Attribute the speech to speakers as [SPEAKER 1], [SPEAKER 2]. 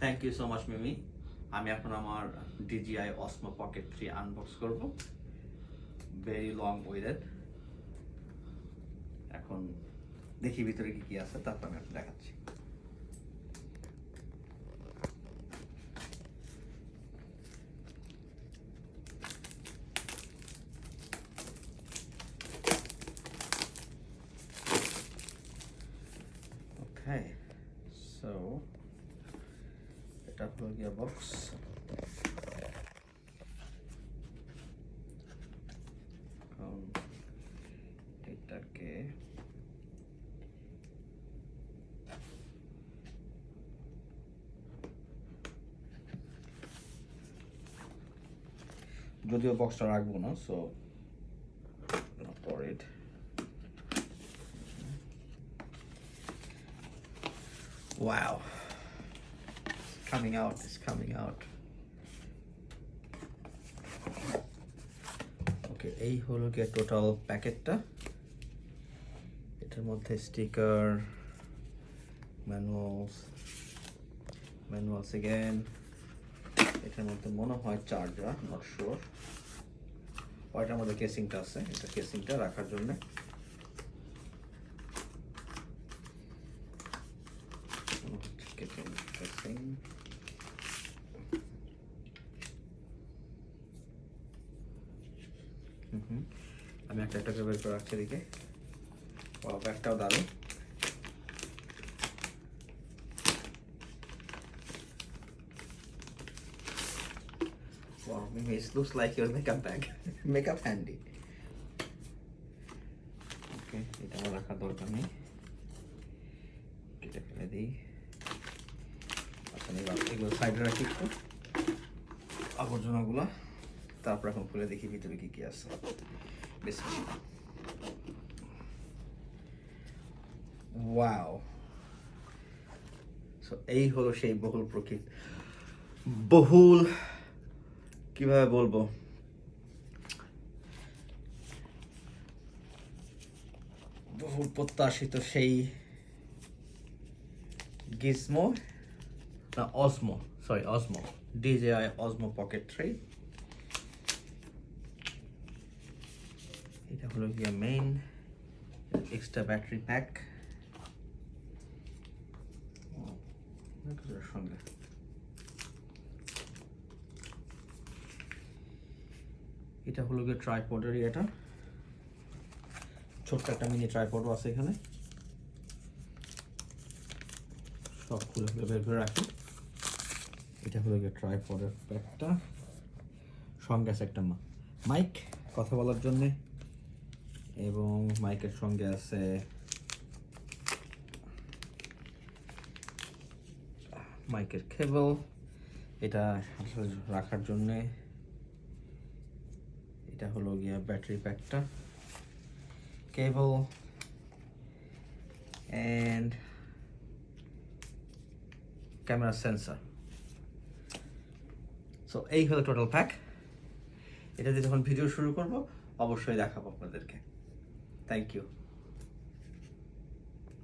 [SPEAKER 1] Thank you so much Mimi. আমি এখন আমার DJI Osmo Pocket 3 আনবক্স করব। Very long waited. এখন দেখি ভিতরে কি কি আছে, তারপর আমি আপনাকে দেখাচ্ছি। ওকে, সো এটা হলো গিয়া বক্স। এটাকে যদিও বক্সটা রাখবো না, so pour it. Wow, it's coming out, it's coming out. ওকে, এই হলো গিয়ে টোটাল প্যাকেটটা। এটার মধ্যে স্টিকার, ম্যানুয়ালস এগেন। এটার মধ্যে মনে হয় চার্জার, নট শিওর। ওইটার মধ্যে কেসিংটা আছে, এটা কেসিংটা রাখার জন্য। আমি একটা করে বের করে রাখছি এদিকে। ব্যাগটাও দারুণ। Wow, it looks like your makeup bag, makeup handy. Okay, এটা আমার রাখার দরকার নেই, কেটে ফেলে দিই। এগুলো সাইডে রাখি একটু, আবর্জনাগুলো। তারপর এখন খুলে দেখি ভিতরে কি কি আছে। বিসমিল্লাহ। ওয়াও, সো এই হলো সেই বহুল কিভাবে বলবো, বহুল প্রত্যাশিত সেই গিজমো না অসমো, অসমো DJI Osmo Pocket 3। এটা হলো গিয়া মেইন এক্সট্রা ব্যাটারি প্যাক সঙ্গে। এটা হলো গিয়ে ট্রাইপডের, এটা ছোট্ট একটা মিনি ট্রাইপডও আছে এখানে। সব খুলে বের করে রাখি। এটা হলো গিয়ে ট্রাইপডের প্যাকটা, সঙ্গে আছে একটা মাইক কথা বলার জন্যে, এবং মাইকের সঙ্গে আছে মাইকের কেবল। এটা আসলে রাখার জন্যে। এটা হলো গিয়া ব্যাটারি প্যাকটা, কেবল অ্যান্ড ক্যামেরা সেন্সর। সো এই হলো টোটাল প্যাক। এটা দিয়ে যখন ভিডিও শুরু করব অবশ্যই দেখাবো আপনাদেরকে। Thank you.